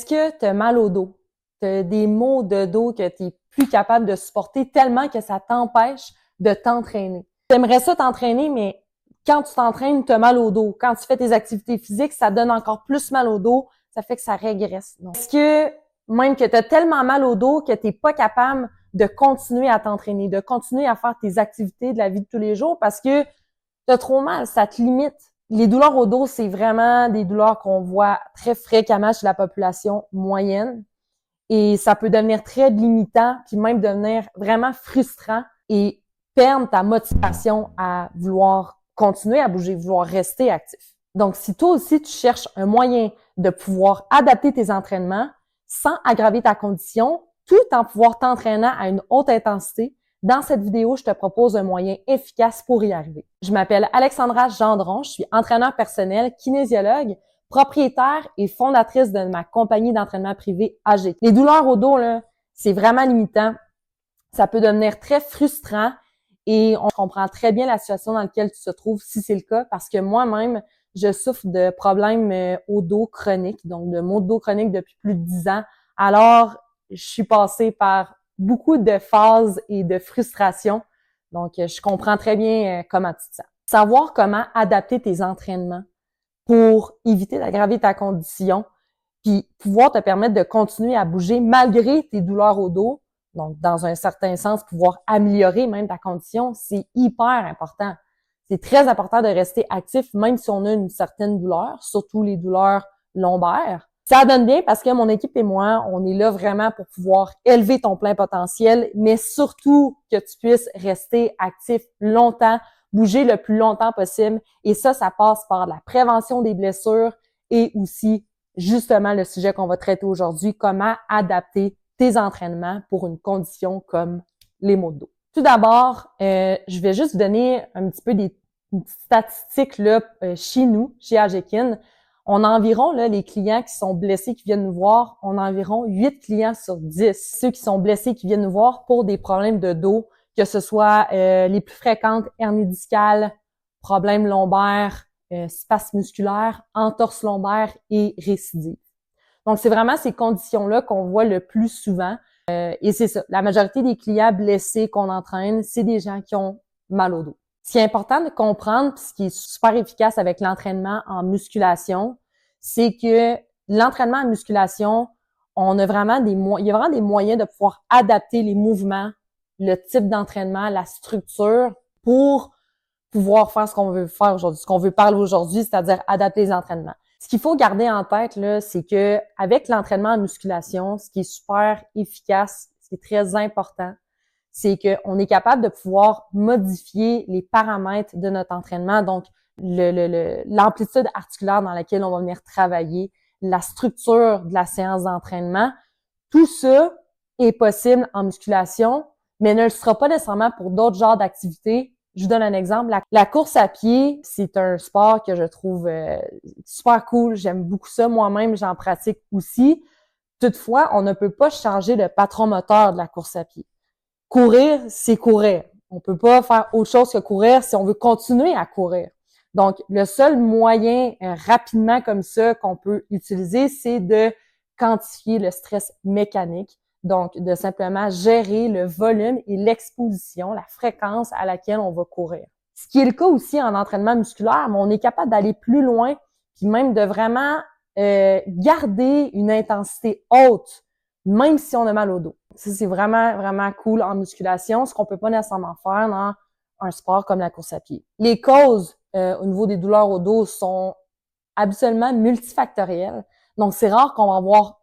Est-ce que tu as mal au dos? Tu as des maux de dos que tu n'es plus capable de supporter tellement que ça t'empêche de t'entraîner? Tu aimerais ça t'entraîner, mais quand tu t'entraînes, tu as mal au dos. Quand tu fais tes activités physiques, ça donne encore plus mal au dos. Ça fait que ça régresse. Est-ce que même que tu as tellement mal au dos que tu n'es pas capable de continuer à t'entraîner, de continuer à faire tes activités de la vie de tous les jours parce que tu as trop mal, ça te limite? Les douleurs au dos, c'est vraiment des douleurs qu'on voit très fréquemment chez la population moyenne et ça peut devenir très limitant puis même devenir vraiment frustrant et perdre ta motivation à vouloir continuer à bouger, vouloir rester actif. Donc, si toi aussi tu cherches un moyen de pouvoir adapter tes entraînements sans aggraver ta condition, tout en pouvoir t'entraîner à une haute intensité, dans cette vidéo, je te propose un moyen efficace pour y arriver. Je m'appelle Alexandra Gendron, je suis entraîneur personnel, kinésiologue, propriétaire et fondatrice de ma compagnie d'entraînement privé AGK. Les douleurs au dos, là, c'est vraiment limitant. Ça peut devenir très frustrant et on comprend très bien la situation dans laquelle tu te trouves si c'est le cas parce que moi-même, je souffre de problèmes au dos chroniques, donc de maux de dos chroniques depuis plus de 10 ans. Alors, je suis passée par beaucoup de phases et de frustrations. Donc, je comprends très bien comment tu te sens. Savoir comment adapter tes entraînements pour éviter d'aggraver ta condition, puis pouvoir te permettre de continuer à bouger malgré tes douleurs au dos. Donc, dans un certain sens, pouvoir améliorer même ta condition, c'est hyper important. C'est très important de rester actif même si on a une certaine douleur, surtout les douleurs lombaires. Ça donne bien parce que mon équipe et moi, on est là vraiment pour pouvoir élever ton plein potentiel, mais surtout que tu puisses rester actif longtemps, bouger le plus longtemps possible. Et ça passe par la prévention des blessures et aussi, justement, le sujet qu'on va traiter aujourd'hui, comment adapter tes entraînements pour une condition comme les maux de dos. Tout d'abord, je vais juste vous donner un petit peu des statistiques là, chez nous, chez AGK. On a environ, là, les clients qui sont blessés, qui viennent nous voir, on a environ 8 clients sur 10. Ceux qui sont blessés, qui viennent nous voir pour des problèmes de dos, que ce soit les plus fréquentes, hernie discale, problèmes lombaires, spasmes musculaires, entorse lombaire et récidive. Donc, c'est vraiment ces conditions-là qu'on voit le plus souvent. Et c'est ça, la majorité des clients blessés qu'on entraîne, c'est des gens qui ont mal au dos. Ce qui est important de comprendre, puis ce qui est super efficace avec l'entraînement en musculation, c'est que l'entraînement en musculation, il y a vraiment des moyens de pouvoir adapter les mouvements, le type d'entraînement, la structure pour pouvoir faire ce qu'on veut faire aujourd'hui, ce qu'on veut parler aujourd'hui, c'est-à-dire adapter les entraînements. Ce qu'il faut garder en tête, là, c'est que avec l'entraînement en musculation, ce qui est super efficace, ce qui est très important, c'est qu'on est capable de pouvoir modifier les paramètres de notre entraînement, donc l'amplitude articulaire dans laquelle on va venir travailler, la structure de la séance d'entraînement. Tout ça est possible en musculation, mais ne le sera pas nécessairement pour d'autres genres d'activités. Je vous donne un exemple. La course à pied, c'est un sport que je trouve super cool. J'aime beaucoup ça. Moi-même, j'en pratique aussi. Toutefois, on ne peut pas changer le patron moteur de la course à pied. Courir, c'est courir. On peut pas faire autre chose que courir si on veut continuer à courir. Donc, le seul moyen rapidement comme ça qu'on peut utiliser, c'est de quantifier le stress mécanique. Donc, de simplement gérer le volume et l'exposition, la fréquence à laquelle on va courir. Ce qui est le cas aussi en entraînement musculaire, mais on est capable d'aller plus loin, puis même de vraiment garder une intensité haute, même si on a mal au dos. Ça, c'est vraiment, vraiment cool en musculation, ce qu'on peut pas nécessairement faire dans un sport comme la course à pied. Les causes au niveau des douleurs au dos sont habituellement multifactorielles. Donc, c'est rare qu'on va avoir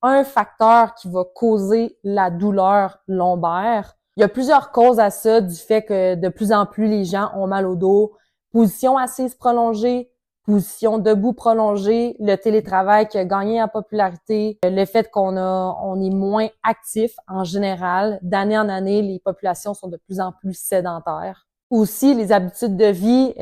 un facteur qui va causer la douleur lombaire. Il y a plusieurs causes à ça, du fait que de plus en plus les gens ont mal au dos. Position assise prolongée, position debout prolongée, le télétravail qui a gagné en popularité, le fait on est moins actif en général. D'année en année, les populations sont de plus en plus sédentaires. Aussi, les habitudes de vie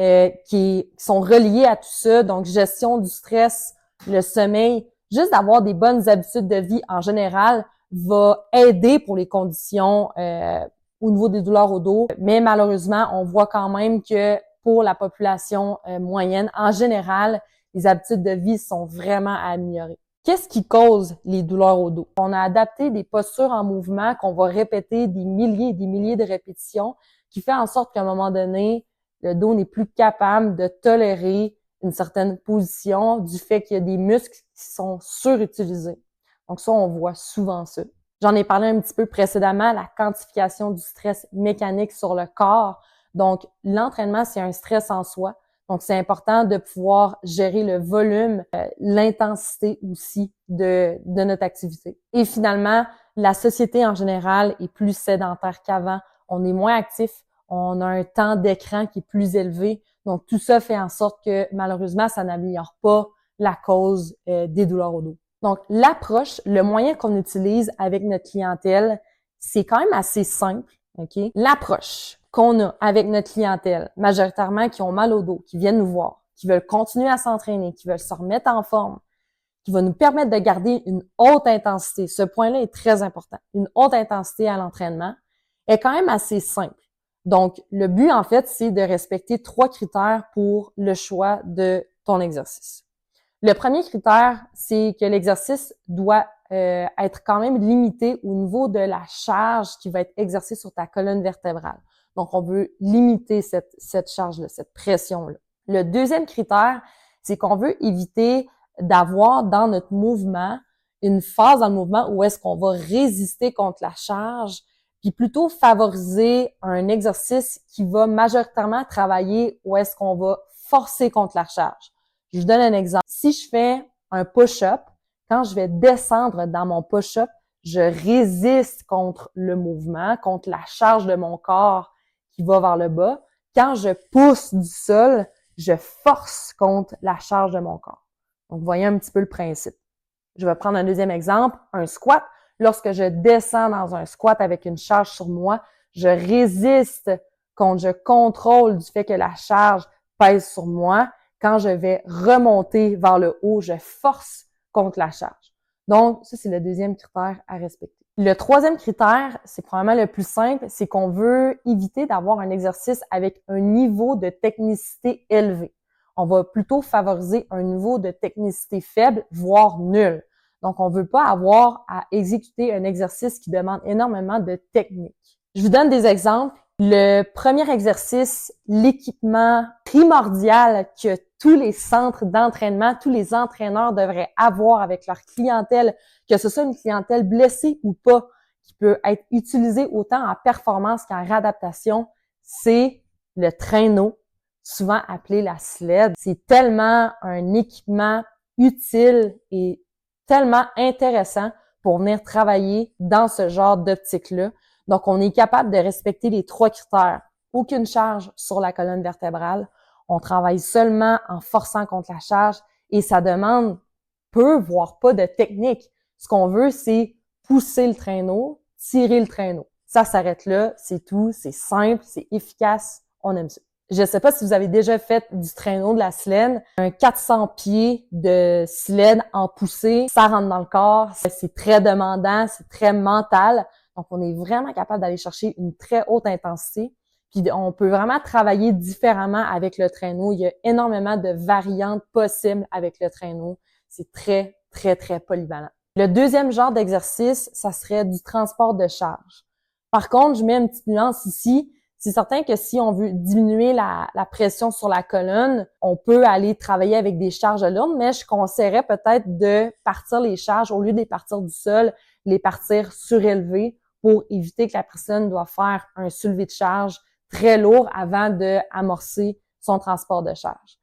qui sont reliées à tout ça, donc gestion du stress, le sommeil. Juste d'avoir des bonnes habitudes de vie en général va aider pour les conditions au niveau des douleurs au dos. Mais malheureusement, on voit quand même que pour la population moyenne, en général, les habitudes de vie sont vraiment à améliorer. Qu'est-ce qui cause les douleurs au dos? On a adapté des postures en mouvement qu'on va répéter des milliers et des milliers de répétitions qui fait en sorte qu'à un moment donné, le dos n'est plus capable de tolérer une certaine position du fait qu'il y a des muscles qui sont surutilisés. Donc ça, on voit souvent ça. J'en ai parlé un petit peu précédemment, la quantification du stress mécanique sur le corps. Donc, l'entraînement, c'est un stress en soi. Donc, c'est important de pouvoir gérer le volume, l'intensité aussi de notre activité. Et finalement, la société en général est plus sédentaire qu'avant. On est moins actif, on a un temps d'écran qui est plus élevé. Donc, tout ça fait en sorte que, malheureusement, ça n'améliore pas la cause des douleurs au dos. Donc, l'approche, le moyen qu'on utilise avec notre clientèle, c'est quand même assez simple, OK? L'approche qu'on a avec notre clientèle, majoritairement qui ont mal au dos, qui viennent nous voir, qui veulent continuer à s'entraîner, qui veulent se remettre en forme, qui va nous permettre de garder une haute intensité. Ce point-là est très important. Une haute intensité à l'entraînement est quand même assez simple. Donc, le but, en fait, c'est de respecter 3 critères pour le choix de ton exercice. Le premier critère, c'est que l'exercice doit être quand même limité au niveau de la charge qui va être exercée sur ta colonne vertébrale. Donc, on veut limiter cette charge-là, cette pression-là. Le deuxième critère, c'est qu'on veut éviter d'avoir dans notre mouvement une phase dans le mouvement où est-ce qu'on va résister contre la charge, puis plutôt favoriser un exercice qui va majoritairement travailler où est-ce qu'on va forcer contre la charge. Je vous donne un exemple. Si je fais un push-up, quand je vais descendre dans mon push-up, je résiste contre le mouvement, contre la charge de mon corps qui va vers le bas. Quand je pousse du sol, je force contre la charge de mon corps. Donc, vous voyez un petit peu le principe. Je vais prendre un deuxième exemple, un squat. Lorsque je descends dans un squat avec une charge sur moi, je résiste contre, je contrôle du fait que la charge pèse sur moi. Quand je vais remonter vers le haut, je force contre la charge. Donc, ça, c'est le deuxième critère à respecter. Le troisième critère, c'est probablement le plus simple, c'est qu'on veut éviter d'avoir un exercice avec un niveau de technicité élevé. On va plutôt favoriser un niveau de technicité faible, voire nul. Donc, on ne veut pas avoir à exécuter un exercice qui demande énormément de technique. Je vous donne des exemples. Le premier exercice, l'équipement primordial que tous les centres d'entraînement, tous les entraîneurs devraient avoir avec leur clientèle, que ce soit une clientèle blessée ou pas, qui peut être utilisée autant en performance qu'en réadaptation, c'est le traîneau, souvent appelé la sled. C'est tellement un équipement utile et tellement intéressant pour venir travailler dans ce genre d'optique-là. Donc, on est capable de respecter les 3 critères. Aucune charge sur la colonne vertébrale. On travaille seulement en forçant contre la charge et ça demande peu, voire pas de technique. Ce qu'on veut, c'est pousser le traîneau, tirer le traîneau. Ça s'arrête là, c'est tout, c'est simple, c'est efficace, on aime ça. Je ne sais pas si vous avez déjà fait du traîneau, de la sled, un 400 pieds de sled en poussée, ça rentre dans le corps, c'est très demandant, c'est très mental. Donc, on est vraiment capable d'aller chercher une très haute intensité. Puis, on peut vraiment travailler différemment avec le traîneau. Il y a énormément de variantes possibles avec le traîneau. C'est très, très, très polyvalent. Le deuxième genre d'exercice, ça serait du transport de charge. Par contre, je mets une petite nuance ici. C'est certain que si on veut diminuer la pression sur la colonne, on peut aller travailler avec des charges lourdes, mais je conseillerais peut-être de partir les charges, au lieu de les partir du sol, les partir surélevées pour éviter que la personne doit faire un soulevé de charge très lourd avant d'amorcer son transport de charge.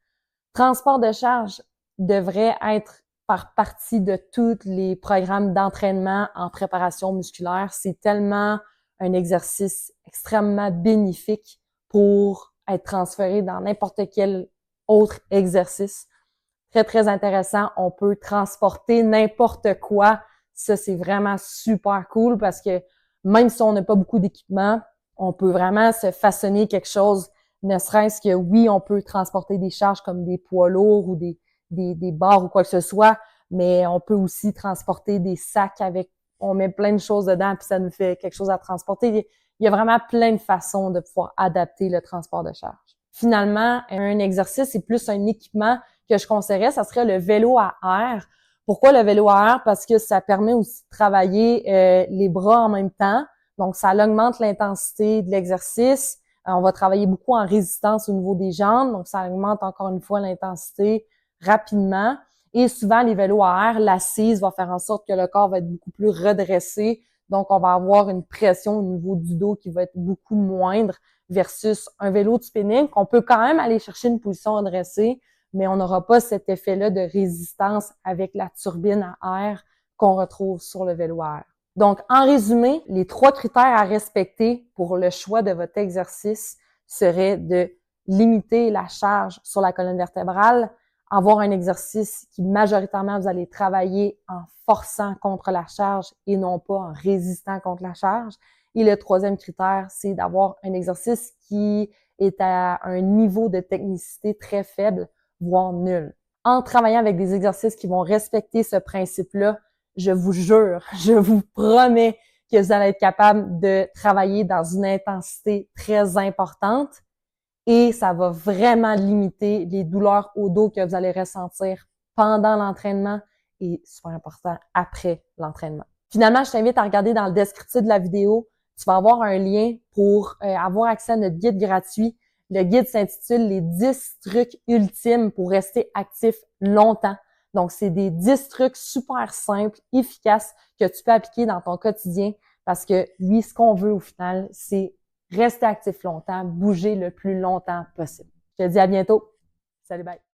Transport de charge devrait être par partie de tous les programmes d'entraînement en préparation musculaire. C'est tellement un exercice extrêmement bénéfique pour être transféré dans n'importe quel autre exercice. Très, très intéressant. On peut transporter n'importe quoi. Ça, c'est vraiment super cool parce que même si on n'a pas beaucoup d'équipement, on peut vraiment se façonner quelque chose, ne serait-ce que, oui, on peut transporter des charges comme des poids lourds ou des barres ou quoi que ce soit, mais on peut aussi transporter des sacs avec, on met plein de choses dedans puis ça nous fait quelque chose à transporter. Il y a vraiment plein de façons de pouvoir adapter le transport de charge. Finalement, un exercice, c'est plus un équipement que je conseillerais, ça serait le vélo à air. Pourquoi le vélo à air? Parce que ça permet aussi de travailler les bras en même temps. Donc, ça augmente l'intensité de l'exercice. On va travailler beaucoup en résistance au niveau des jambes. Donc, ça augmente encore une fois l'intensité rapidement. Et souvent, les vélos à air, l'assise va faire en sorte que le corps va être beaucoup plus redressé. Donc, on va avoir une pression au niveau du dos qui va être beaucoup moindre versus un vélo de spinning qu'on peut quand même aller chercher une position redressée, mais on n'aura pas cet effet-là de résistance avec la turbine à air qu'on retrouve sur le vélo à air. Donc, en résumé, les 3 critères à respecter pour le choix de votre exercice seraient de limiter la charge sur la colonne vertébrale, avoir un exercice qui majoritairement vous allez travailler en forçant contre la charge et non pas en résistant contre la charge. Et le 3e critère, c'est d'avoir un exercice qui est à un niveau de technicité très faible, voire nul. En travaillant avec des exercices qui vont respecter ce principe-là, je vous jure, je vous promets que vous allez être capable de travailler dans une intensité très importante et ça va vraiment limiter les douleurs au dos que vous allez ressentir pendant l'entraînement et, super important, après l'entraînement. Finalement, je t'invite à regarder dans le descriptif de la vidéo. Tu vas avoir un lien pour avoir accès à notre guide gratuit. Le guide s'intitule « Les 10 trucs ultimes pour rester actif longtemps ». Donc, c'est des 10 trucs super simples, efficaces que tu peux appliquer dans ton quotidien parce que oui, ce qu'on veut au final, c'est rester actif longtemps, bouger le plus longtemps possible. Je te dis à bientôt. Salut, bye!